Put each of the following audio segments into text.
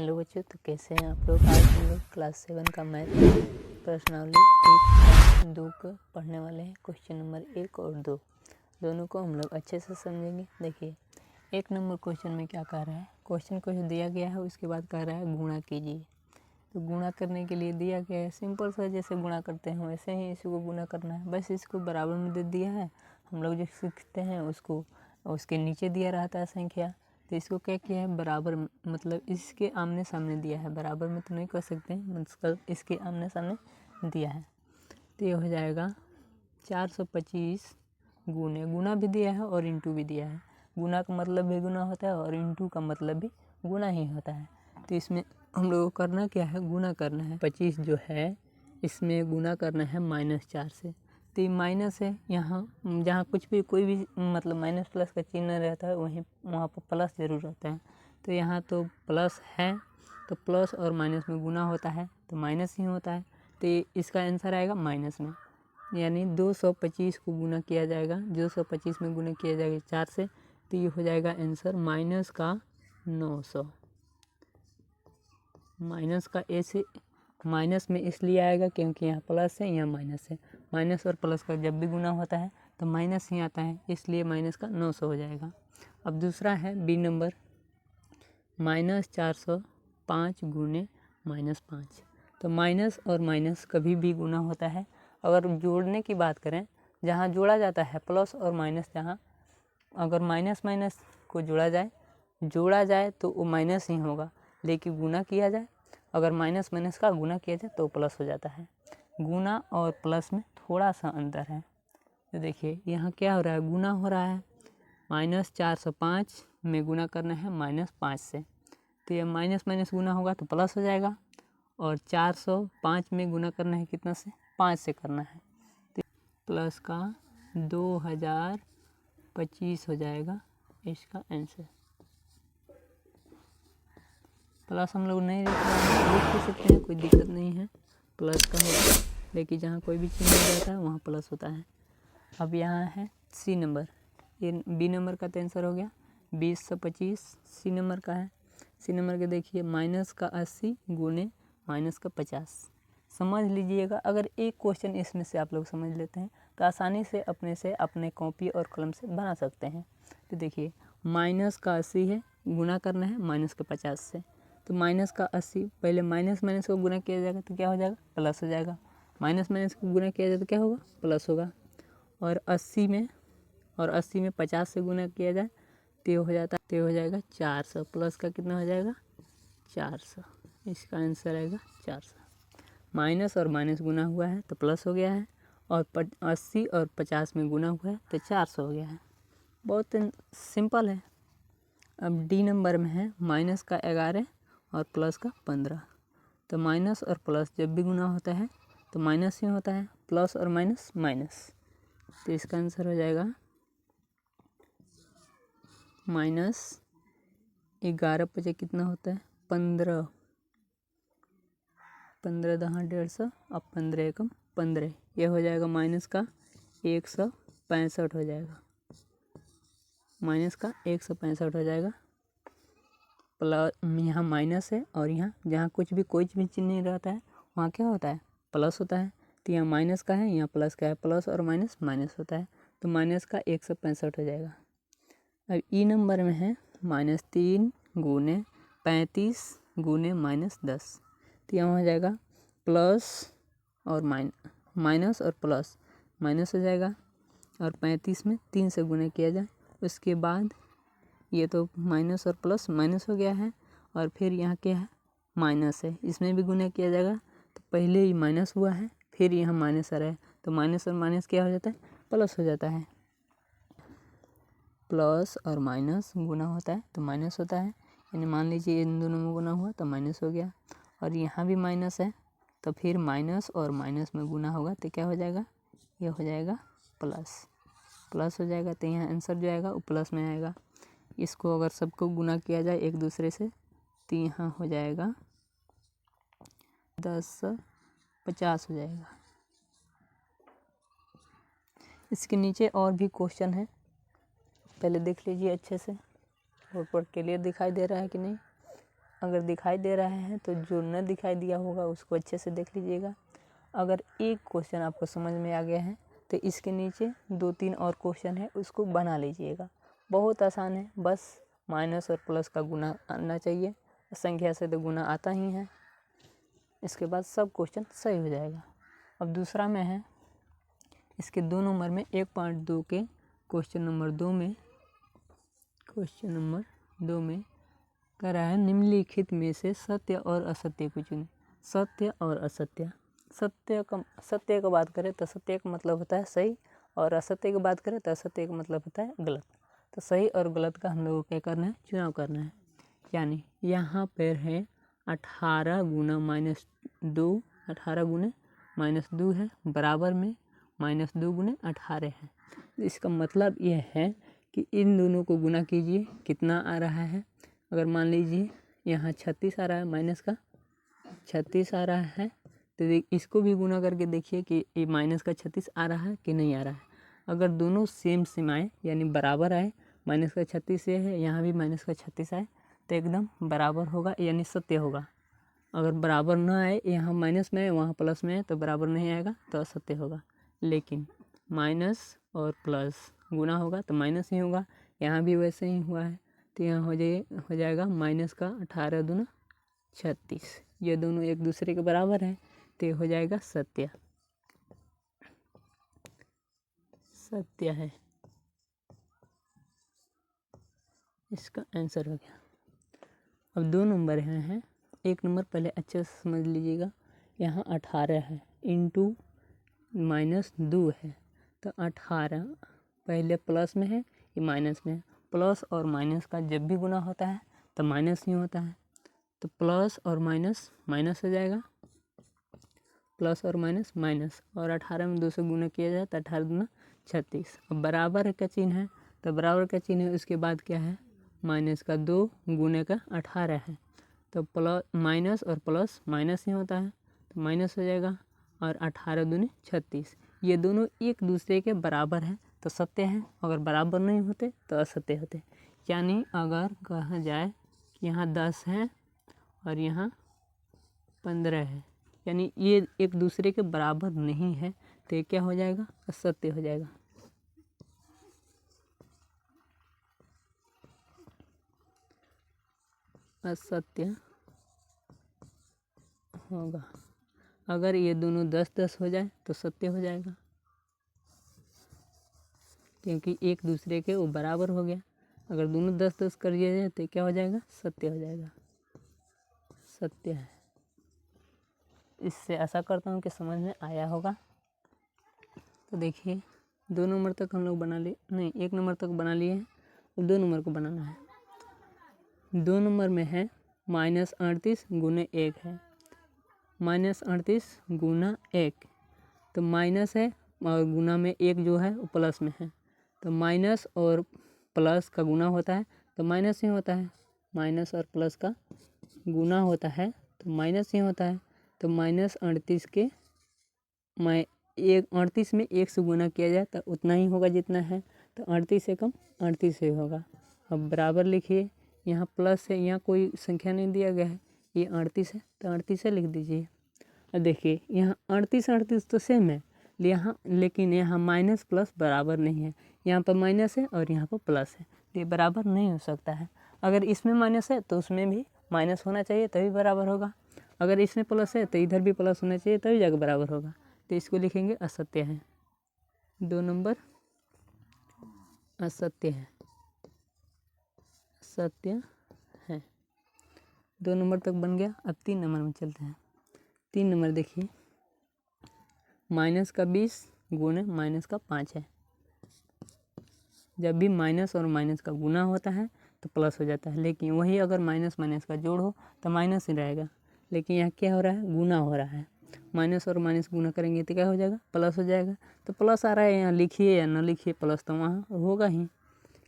Hello बच्चों, तो कैसे हैं आप लोग। आज हम लोग क्लास 7 का मैथ प्रश्नावली 1-2 को पढ़ने वाले हैं। क्वेश्चन नंबर 1 और 2 दोनों को हम लोग अच्छे से समझेंगे। देखिए 1 नंबर क्वेश्चन में क्या कह रहा है। क्वेश्चन को दिया गया है, उसके बाद कह रहा है गुणा कीजिए। तो गुणा करने के लिए दिया गया है सिंपल सा, जैसे गुणा करते हैं वैसे ही इसको गुणा करना है। बस इसको बराबर में दे दिया है। हम लोग जो सीखते हैं उसको उसके नीचे दिया रहता है संख्या, तो इसको क्या किया है बराबर, मतलब इसके आमने सामने दिया है। बराबर में तो नहीं कर सकते, मतलब इसके आमने सामने दिया है। तो ये हो जाएगा 425 गुना भी दिया है और इंटू भी दिया है। गुना का मतलब भी गुना होता है और इंटू का मतलब भी गुना ही होता है। तो इसमें हम लोगों को करना क्या है, गुना करना है। 25 जो है इसमें गुना करना है -4 से। तो ये माइनस है, यहाँ जहाँ कुछ भी कोई भी मतलब माइनस प्लस का चिन्ह रहता है वहीं वहाँ पर प्लस ज़रूर रहता है। तो यहाँ तो प्लस है, तो प्लस और माइनस में गुना होता है तो माइनस ही होता है। तो इसका आंसर आएगा माइनस में, यानी 225 को गुना किया जाएगा। 225 में गुना किया जाएगा 4 से, तो ये हो जाएगा आंसर माइनस का 900। माइनस का ऐसे माइनस में इसलिए आएगा क्योंकि यहाँ प्लस है, यहाँ माइनस है। माइनस और प्लस का जब भी गुना होता है तो माइनस ही आता है, इसलिए माइनस का 900 हो जाएगा। अब दूसरा है बी नंबर, -405 गुने -5। तो माइनस और माइनस कभी भी गुना होता है। अगर जोड़ने की बात करें, जहाँ जोड़ा जाता है प्लस और माइनस, जहाँ अगर माइनस माइनस को जोड़ा जाए तो वो माइनस ही होगा। लेकिन गुना किया जाए, अगर माइनस माइनस का गुना किया जाए तो प्लस हो जाता है। गुना और प्लस में थोड़ा सा अंतर है। तो देखिए यहाँ क्या हो रहा है, गुना हो रहा है। -405 में गुना करना है -5 से, तो ये माइनस माइनस गुना होगा तो प्लस हो जाएगा। और 405 में गुना करना है कितना से, 5 से करना है, तो प्लस का 2025 हो जाएगा इसका आंसर। प्लस हम लोग नहीं लिख सकते हैं, कोई दिक्कत नहीं है, प्लस का होगा। लेकिन जहाँ कोई भी चिन्ह रहता है वहाँ प्लस होता है। अब यहाँ है सी नंबर, ये बी नंबर का तो आंसर हो गया। 2025 सी नंबर का है। सी नंबर के देखिए -80 गुने -50। समझ लीजिएगा, अगर एक क्वेश्चन इसमें से आप लोग समझ लेते हैं तो आसानी से अपने कॉपी और कलम से बना सकते हैं। तो देखिए -80 है, गुना करना है -50 से। तो -80 पहले माइनस माइनस को गुना किया जाएगा तो क्या हो जाएगा, प्लस हो जाएगा। माइनस माइनस को गुना किया जाए तो क्या होगा, प्लस होगा। और 80 में 50 से गुना किया जाए तो हो जाएगा 400। प्लस का कितना हो जाएगा, 400। इसका आंसर आएगा 400। माइनस और माइनस गुना हुआ है तो प्लस हो गया है, और 80 और 50 में गुना हुआ है तो 400 हो गया है। बहुत सिंपल है। अब डी नंबर में है -11 और प्लस का 15। तो माइनस और प्लस जब भी गुना होता है तो माइनस ही होता है, प्लस और माइनस माइनस। तो इसका आंसर हो जाएगा -11 पचे कितना होता है, 15। 15 दहाँ 150 और 15 एकम 15। ये हो जाएगा माइनस का 165 हो जाएगा। माइनस का 165 हो जाएगा। प्लस यहाँ माइनस है और यहाँ जहाँ कोई भी चिन्ह नहीं रहता है वहाँ क्या होता है, प्लस होता है। तो यहाँ माइनस का है, यहाँ प्लस का है, प्लस और माइनस माइनस होता है। तो माइनस का 165 हो जाएगा। अब ई नंबर में है -3 गुने 35 गुने -10। तो यहाँ हो जाएगा प्लस और माइनस और प्लस माइनस हो जाएगा। और 35 में 3 से गुना किया जाए, उसके बाद ये तो माइनस और प्लस माइनस हो गया है। और फिर यहाँ क्या है, माइनस है, इसमें भी गुना किया जाएगा। तो पहले ही माइनस हुआ है, फिर यहाँ माइनस आ रहा है, तो माइनस और माइनस क्या हो जाता है, प्लस हो जाता है। प्लस और माइनस गुना होता है तो माइनस होता है, यानी मान लीजिए इन दोनों में गुना हुआ तो माइनस हो गया। और यहाँ भी माइनस है, तो फिर माइनस और माइनस में गुना होगा तो क्या हो जाएगा, ये हो जाएगा प्लस हो जाएगा। तो यहाँ आंसर जो आएगा वो प्लस में आएगा। इसको अगर सबको गुना किया जाए एक दूसरे से तो यहाँ हो जाएगा 1050 हो जाएगा। इसके नीचे और भी क्वेश्चन है, पहले देख लीजिए अच्छे से, बोर्ड पर क्लियर दिखाई दे रहा है कि नहीं। अगर दिखाई दे रहा है तो जो न दिखाई दिया होगा उसको अच्छे से देख लीजिएगा। अगर एक क्वेश्चन आपको समझ में आ गया है तो इसके नीचे 2-3 और क्वेश्चन है, उसको बना लीजिएगा। बहुत आसान है, बस माइनस और प्लस का गुना आना चाहिए। संख्या से तो गुना आता ही है, इसके बाद सब क्वेश्चन सही हो जाएगा। अब दूसरा में है, इसके 2 नंबर में 1.2 के क्वेश्चन नंबर 2 में कह रहा है निम्नलिखित में से सत्य और असत्य को चुनें। सत्य और असत्य। सत्य का बात करें तो सत्य का मतलब होता है सही, और असत्य की बात करें तो असत्य का मतलब होता है गलत। तो सही और गलत का हम लोगों को क्या करना है, चुनाव करना है। यानी यहाँ पर है 18 गुना -2, 18 गुने -2 है, बराबर में -2 गुने 18 है। इसका मतलब यह है कि इन दोनों को गुना कीजिए, कितना आ रहा है। अगर मान लीजिए यहाँ 36 आ रहा है, माइनस का 36 आ रहा है, तो इसको भी गुना करके देखिए कि ये माइनस का 36 आ रहा है कि नहीं आ रहा है। अगर दोनों सेम आए यानी बराबर आए, माइनस का 36 ये है, यहाँ भी माइनस का 36 आए, तो एकदम बराबर होगा यानी सत्य होगा। अगर बराबर ना आए, यहाँ माइनस में है वहाँ प्लस में है, तो बराबर नहीं आएगा तो असत्य होगा। लेकिन माइनस और प्लस गुना होगा तो माइनस ही होगा, यहाँ भी वैसे ही हुआ है, तो यहाँ हो जाएगा माइनस का 18 दूना 36। ये दोनों एक दूसरे के बराबर हैं, तो ये हो जाएगा सत्य। सत्य है, इसका आंसर हो गया। अब 2 नंबर यहाँ हैं। 1 नंबर पहले अच्छे से समझ लीजिएगा। यहाँ 18 है इंटू -2 है, तो 18 पहले प्लस में है, ये माइनस में है। प्लस और माइनस का जब भी गुना होता है तो माइनस ही होता है, तो प्लस और माइनस माइनस हो जाएगा, प्लस और माइनस माइनस, और 18 में 2 से गुना किया जाए तो 18 दूना 36। अब बराबर का चिन्ह है, तो बराबर का चिन्ह है, उसके बाद क्या है, माइनस का 2 गुने का 18 है, तो प्लस माइनस और प्लस माइनस ही होता है, तो माइनस हो जाएगा, और 18 दूनी 36। ये दोनों एक दूसरे के बराबर हैं तो सत्य हैं, अगर बराबर नहीं होते तो असत्य होते। यानी अगर कहा जाए कि यहाँ 10 है और यहाँ 15 है, यानी ये एक दूसरे के बराबर नहीं है, तो ये क्या हो जाएगा, असत्य हो जाएगा। असत्य होगा। अगर ये दोनों 10-10 हो जाए तो सत्य हो जाएगा, क्योंकि एक दूसरे के वो बराबर हो गया। अगर दोनों 10-10 कर दिया जाए तो क्या हो जाएगा, सत्य हो जाएगा। सत्य है। इससे आशा करता हूँ कि समझ में आया होगा। तो देखिए 2 नंबर तक हम लोग बना लिए, नहीं 1 नंबर तक बना लिए हैं, और 2 नंबर को बनाना है। 2 नंबर में है -38 गुने 1 है, -38 गुना 1, तो माइनस है और गुना में 1 जो है वो प्लस में है, तो माइनस और प्लस का गुना होता है तो माइनस ही होता है, माइनस और प्लस का गुना होता है तो माइनस ही होता है। तो -38 के 38 में 1 से गुना किया जाए तो उतना ही होगा जितना है, तो 38 से कम 38 ही होगा। अब बराबर लिखिए, यहाँ प्लस है, यहाँ कोई संख्या नहीं दिया गया है, ये 38 है तो 38 लिख दीजिए। अब देखिए यहाँ 38 तो सेम है, लेकिन यहाँ माइनस प्लस बराबर नहीं है, यहाँ पर माइनस है और यहाँ पर प्लस है, तो ये बराबर नहीं हो सकता है। अगर इसमें माइनस है तो उसमें भी माइनस होना चाहिए तभी बराबर होगा, अगर इसमें प्लस है तो इधर भी प्लस होना चाहिए तभी जाकर बराबर होगा, तो इसको लिखेंगे असत्य है। 2 नंबर असत्य है, सत्य है। 2 नंबर तक बन गया। अब 3 नंबर में चलते हैं। 3 नंबर देखिए, -20 गुने -5 है। जब भी माइनस और माइनस का गुना होता है तो प्लस हो जाता है, लेकिन वही अगर माइनस माइनस का जोड़ हो तो माइनस ही रहेगा, लेकिन यहाँ क्या हो रहा है, गुना हो रहा है। माइनस और माइनस गुना करेंगे तो क्या हो जाएगा, प्लस हो जाएगा। तो प्लस आ रहा है, यहाँ लिखिए या न लिखिए, प्लस तो वहाँ होगा ही,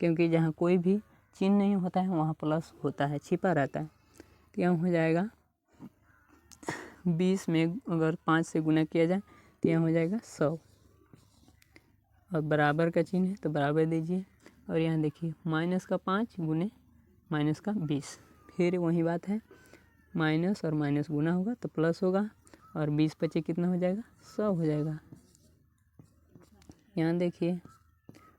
क्योंकि जहाँ कोई भी चिन्ह नहीं होता है वहाँ प्लस होता है, छिपा रहता है। तो यहाँ हो जाएगा 20 में अगर 5 से गुना किया जाए तो यहाँ हो जाएगा 100, और बराबर का चिन्ह है तो बराबर दीजिए। और यहाँ देखिए -5 गुने -20, फिर वही बात है माइनस और माइनस गुना होगा तो प्लस होगा, और 20 पचे कितना हो जाएगा, 100 हो जाएगा। यहाँ देखिए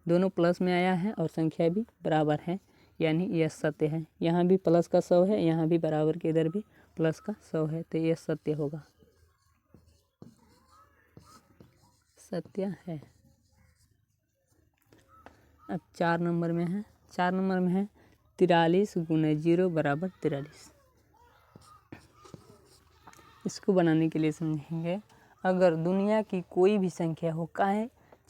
दोनों प्लस में आया है और संख्या भी बराबर है, यानी यह सत्य है। यहाँ भी प्लस का 100 है, यहाँ भी बराबर के इधर भी प्लस का 100 है, तो यह सत्य होगा, सत्य है। अब 4 नंबर में है, 4 नंबर में है 43 गुना 0 बराबर 43। इसको बनाने के लिए समझेंगे, अगर दुनिया की कोई भी संख्या हो,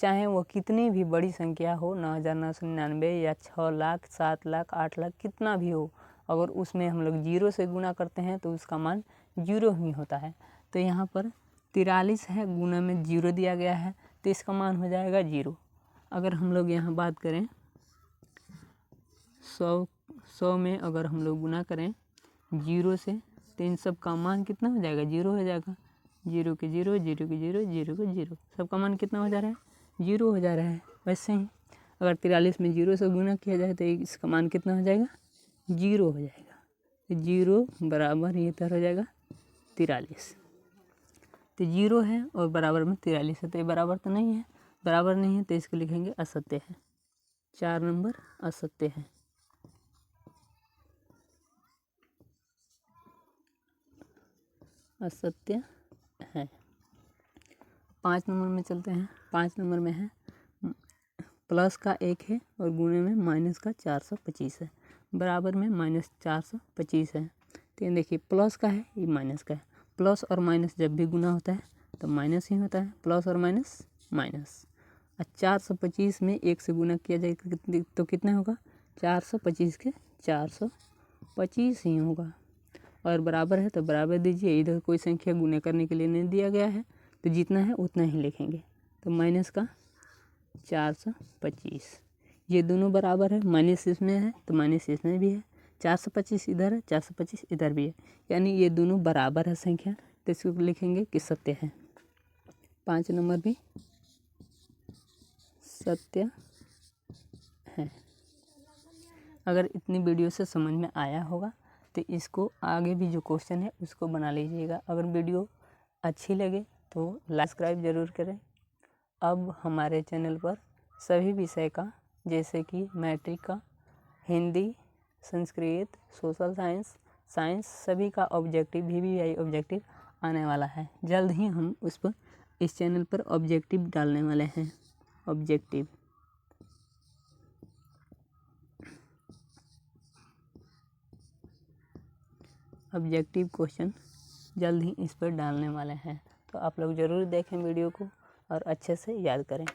चाहे वो कितनी भी बड़ी संख्या हो, 9,999 या 6 लाख 7 लाख 8 लाख कितना भी हो, अगर उसमें हम लोग 0 से गुना करते हैं तो उसका मान 0 ही होता है। तो यहाँ पर 43 है, गुना में 0 दिया गया है, तो इसका मान हो जाएगा 0। अगर हम लोग यहाँ बात करें 100 में अगर हम लोग गुना करें 0 से, तो इन सब का मान कितना हो जाएगा, 0 हो जाएगा। 0 के 0, 0 के 0, 0 के 0, सबका मान कितना हो जा रहा है, 0 हो जा रहा है। वैसे ही अगर 43 में 0 से गुना किया जाए तो इसका मान कितना हो जाएगा, 0 हो जाएगा। 0 बराबर ये तरह हो जाएगा 43। तो 0 है और बराबर में 43 है, तो ये बराबर तो नहीं है, बराबर नहीं है तो इसको लिखेंगे असत्य है। 4 नंबर असत्य है। असत्य है। 5 नंबर में चलते हैं। 5 नंबर में है प्लस का 1 है और गुणे में माइनस का 425 है, बराबर में माइनस 425 है। तो ये देखिए प्लस का है, ये माइनस का है। प्लस और माइनस जब भी गुना होता है तो माइनस ही होता है, प्लस और माइनस माइनस। 425 में 1 से गुना किया जाए तो कितना होगा, 425 के 425 ही होगा, और बराबर है तो बराबर दीजिए। इधर कोई संख्या गुना करने के लिए नहीं दिया गया है, तो जितना है उतना ही लिखेंगे। तो माइनस का 425, ये दोनों बराबर है, माइनस इसमें है तो माइनस इसमें भी है। 425 इधर है, 425 इधर भी है, यानी ये दोनों बराबर है संख्या, तो इसको लिखेंगे कि सत्य है। 5 नंबर भी सत्य है। अगर इतनी वीडियो से समझ में आया होगा तो इसको आगे भी जो क्वेश्चन है उसको बना लीजिएगा। अगर वीडियो अच्छी लगे तो सब्सक्राइब ज़रूर करें। अब हमारे चैनल पर सभी विषय का, जैसे कि मैट्रिक का, हिंदी, संस्कृत, सोशल साइंस सभी का ऑब्जेक्टिव, VVI ऑब्जेक्टिव आने वाला है। जल्द ही हम उस पर इस चैनल पर ऑब्जेक्टिव डालने वाले हैं। ऑब्जेक्टिव क्वेश्चन जल्द ही इस पर डालने वाले हैं, तो आप लोग ज़रूर देखें वीडियो को और अच्छे से याद करें।